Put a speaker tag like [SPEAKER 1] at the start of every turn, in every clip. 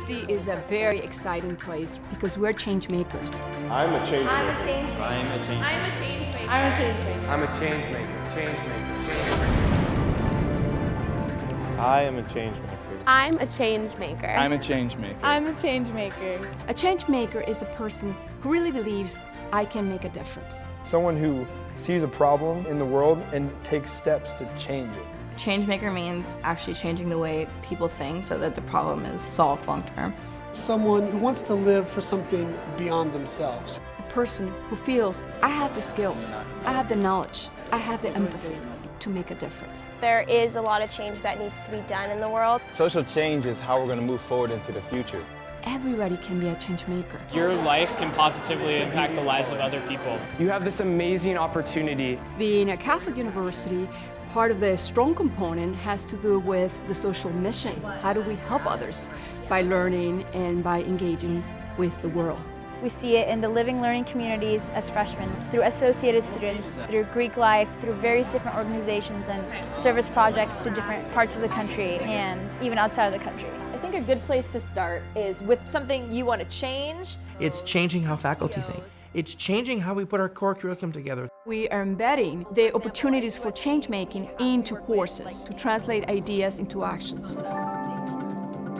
[SPEAKER 1] USD is a very exciting place because we're change makers.
[SPEAKER 2] I'm a change
[SPEAKER 3] I'm
[SPEAKER 2] maker.
[SPEAKER 3] a change maker.
[SPEAKER 4] I'm a change
[SPEAKER 3] I'm a change maker. I'm a change maker.
[SPEAKER 4] I'm a change maker. Change maker.
[SPEAKER 2] I am a change maker.
[SPEAKER 3] I'm a change maker.
[SPEAKER 5] I'm a change maker.
[SPEAKER 3] I'm a change maker.
[SPEAKER 1] A change maker is a person who really believes I can make a difference.
[SPEAKER 6] Someone who sees a problem in the world and takes steps to change it.
[SPEAKER 7] Changemaker means actually changing the way people think so that the problem is solved long term.
[SPEAKER 8] Someone who wants to live for something beyond themselves.
[SPEAKER 1] A person who feels I have the skills, I have the knowledge, I have the empathy to make a difference.
[SPEAKER 9] There is a lot of change that needs to be done in the world.
[SPEAKER 2] Social change is how we're going to move forward into the future.
[SPEAKER 1] Everybody can be a change maker.
[SPEAKER 10] Your life can positively impact the lives of other people.
[SPEAKER 5] You have this amazing opportunity.
[SPEAKER 1] Being a Catholic university, part of the strong component has to do with the social mission. How do we help others? By learning and by engaging with the world.
[SPEAKER 11] We see it in the living learning communities as freshmen, through associated students, through Greek life, through various different organizations and service projects to different parts of the country and even outside of the country.
[SPEAKER 12] I think a good place to start is with something you want to change.
[SPEAKER 13] It's changing how faculty think. It's changing how we put our core curriculum together.
[SPEAKER 1] We are embedding the opportunities for change making into courses to translate ideas into actions.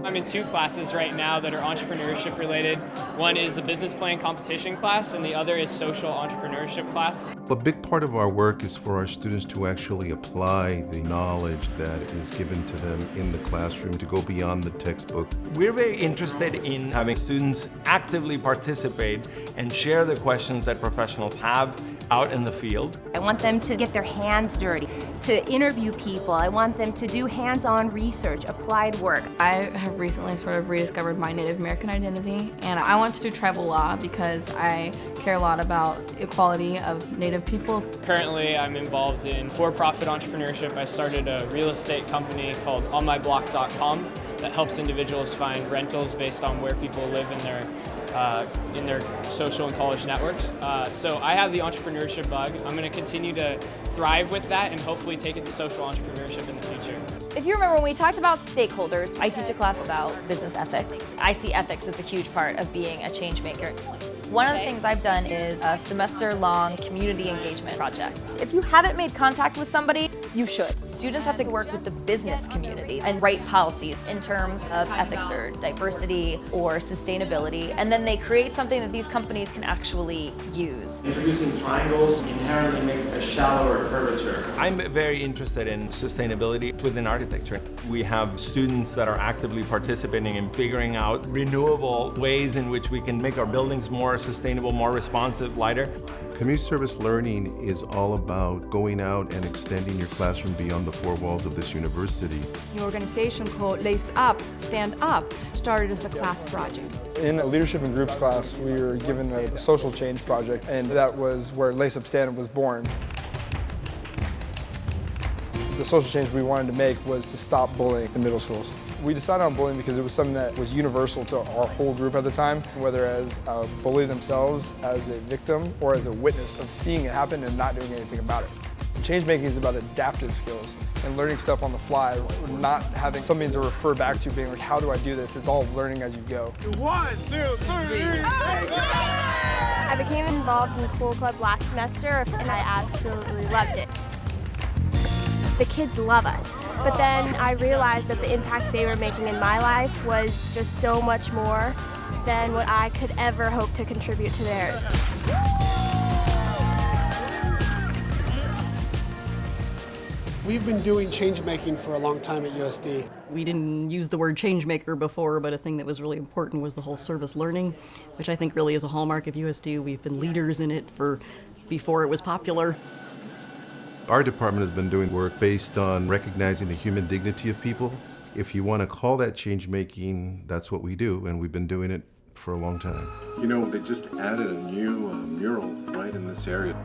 [SPEAKER 10] I'm in 2 classes right now that are entrepreneurship related. One is a business plan competition class and the other is social entrepreneurship class.
[SPEAKER 14] A big part of our work is for our students to actually apply the knowledge that is given to them in the classroom, to go beyond the textbook.
[SPEAKER 4] We're very interested in having students actively participate and share the questions that professionals have out in the field.
[SPEAKER 15] I want them to get their hands dirty, to interview people. I want them to do hands-on research, applied work.
[SPEAKER 7] I have recently sort of rediscovered my Native American identity, and I want to do tribal law because I care a lot about equality of Native people.
[SPEAKER 10] Currently, I'm involved in for-profit entrepreneurship. I started a real estate company called onmyblock.com that helps individuals find rentals based on where people live in their social and college networks. So I have the entrepreneurship bug. I'm going to continue to thrive with that and hopefully take it to social entrepreneurship in the future.
[SPEAKER 12] If you remember when we talked about stakeholders, I teach a class about business ethics. I see ethics as a huge part of being a change maker. One of the things I've done is a semester-long community engagement project. If you haven't made contact with somebody, you should. Students have to work with the business community and write policies in terms of ethics or diversity or sustainability, and then they create something that these companies can actually use.
[SPEAKER 4] Introducing triangles inherently makes a shallower curvature. I'm very interested in sustainability within architecture. We have students that are actively participating in figuring out renewable ways in which we can make our buildings more sustainable, more responsive, lighter.
[SPEAKER 14] Community service learning is all about going out and extending your classroom beyond the 4 walls of this university.
[SPEAKER 1] The organization called Lace Up, Stand Up started as a class project.
[SPEAKER 6] In a leadership and groups class, we were given a social change project, and that was where Lace Up Stand Up was born. The social change we wanted to make was to stop bullying in middle schools. We decided on bullying because it was something that was universal to our whole group at the time, whether as a bully themselves, as a victim, or as a witness of seeing it happen and not doing anything about it. Change making is about adaptive skills and learning stuff on the fly, not having something to refer back to, being like, how do I do this? It's all learning as you go.
[SPEAKER 8] 1, 2, 3.
[SPEAKER 9] I became involved in the Cool Club last semester and I absolutely loved it. The kids love us. But then I realized that the impact they were making in my life was just so much more than what I could ever hope to contribute to theirs.
[SPEAKER 8] We've been doing change making for a long time at USD.
[SPEAKER 7] We didn't use the word change maker before, but a thing that was really important was the whole service learning, which I think really is a hallmark of USD. We've been leaders in it before it was popular.
[SPEAKER 14] Our department has been doing work based on recognizing the human dignity of people. If you want to call that change making, that's what we do, and we've been doing it for a long time. You know, they just added a new mural right in this area.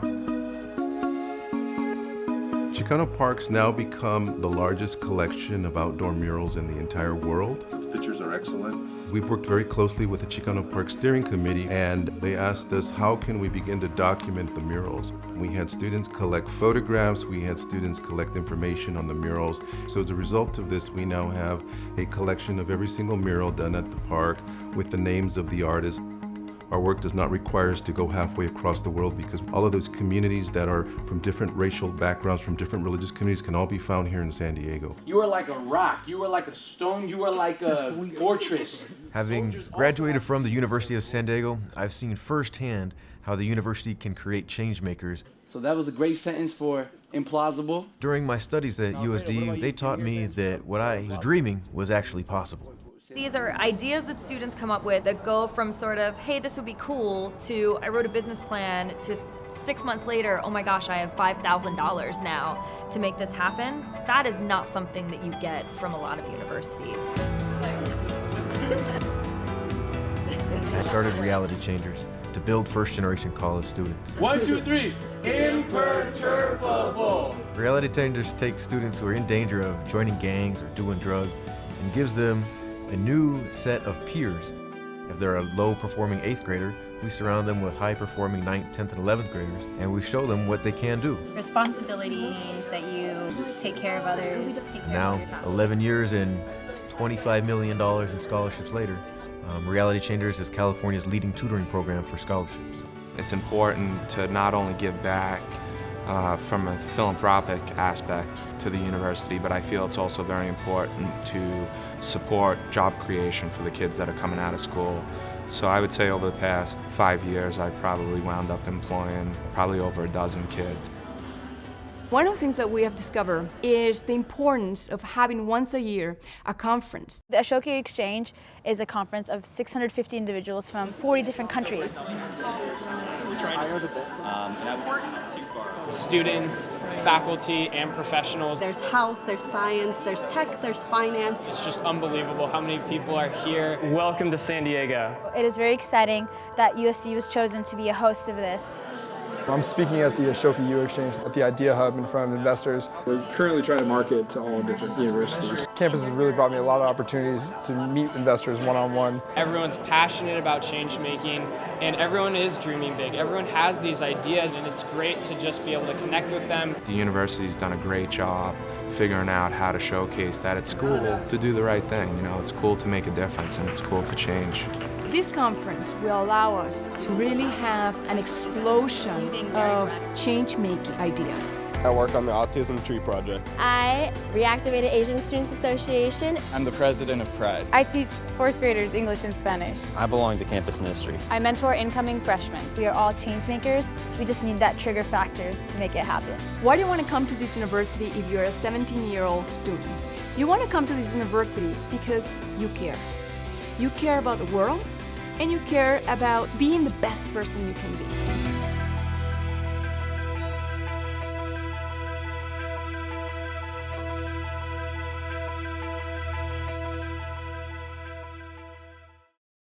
[SPEAKER 14] Chicano Park's now become the largest collection of outdoor murals in the entire world. The pictures are excellent. We've worked very closely with the Chicano Park Steering Committee, and they asked us, how can we begin to document the murals? We had students collect photographs, we had students collect information on the murals. So as a result of this, we now have a collection of every single mural done at the park with the names of the artists. Our work does not require us to go halfway across the world because all of those communities that are from different racial backgrounds, from different religious communities can all be found here in San Diego.
[SPEAKER 16] You are like a rock, you are like a stone, you are like a fortress.
[SPEAKER 17] Having graduated from the University of San Diego, I've seen firsthand how the university can create changemakers.
[SPEAKER 16] So that was a great sentence for implausible.
[SPEAKER 17] During my studies at USD, they taught me that what I was dreaming was actually possible.
[SPEAKER 12] These are ideas that students come up with that go from sort of, hey, this would be cool, to I wrote a business plan, to 6 months later, oh my gosh, I have $5,000 now to make this happen. That is not something that you get from a lot of universities.
[SPEAKER 17] I started Reality Changers to build first-generation college students.
[SPEAKER 16] 1, 2, 3, imperturbable.
[SPEAKER 17] Reality Changers takes students who are in danger of joining gangs or doing drugs and gives them a new set of peers. If they're a low-performing 8th grader, we surround them with high-performing 9th, 10th, and 11th graders, and we show them what they can do.
[SPEAKER 18] Responsibility means that you take care of others, take care
[SPEAKER 17] Now,
[SPEAKER 18] of your tasks.
[SPEAKER 17] 11 years and $25 million in scholarships later, Reality Changers is California's leading tutoring program for scholarships.
[SPEAKER 19] It's important to not only give back from a philanthropic aspect to the university, but I feel it's also very important to support job creation for the kids that are coming out of school. So I would say over the past 5 years, I've probably wound up employing probably over a dozen kids.
[SPEAKER 1] One of the things that we have discovered is the importance of having once a year a conference.
[SPEAKER 11] The Ashoka Exchange is a conference of 650 individuals from 40 different countries.
[SPEAKER 10] Students, faculty, and professionals.
[SPEAKER 3] There's health, there's science, there's tech, there's finance.
[SPEAKER 10] It's just unbelievable how many people are here.
[SPEAKER 5] Welcome to San Diego.
[SPEAKER 11] It is very exciting that USD was chosen to be a host of this.
[SPEAKER 6] I'm speaking at the Ashoka U Exchange at the Idea Hub in front of investors. We're currently trying to market to all different universities. Campus has really brought me a lot of opportunities to meet investors one-on-one.
[SPEAKER 10] Everyone's passionate about change making, and everyone is dreaming big. Everyone has these ideas, and it's great to just be able to connect with them.
[SPEAKER 19] The university's done a great job figuring out how to showcase that it's cool to do the right thing. You know, it's cool to make a difference, and it's cool to change.
[SPEAKER 1] This conference will allow us to really have an explosion of change-making ideas.
[SPEAKER 2] I work on the Autism Tree Project.
[SPEAKER 9] I reactivated Asian Students Association.
[SPEAKER 5] I'm the president of Pride.
[SPEAKER 3] I teach 4th graders English and Spanish.
[SPEAKER 5] I belong to campus ministry.
[SPEAKER 3] I mentor incoming freshmen.
[SPEAKER 11] We are all change makers. We just need that trigger factor to make it happen.
[SPEAKER 1] Why do you want to come to this university if you're a 17-year-old student? You want to come to this university because you care. You care about the world, and you care about being the best person you can be.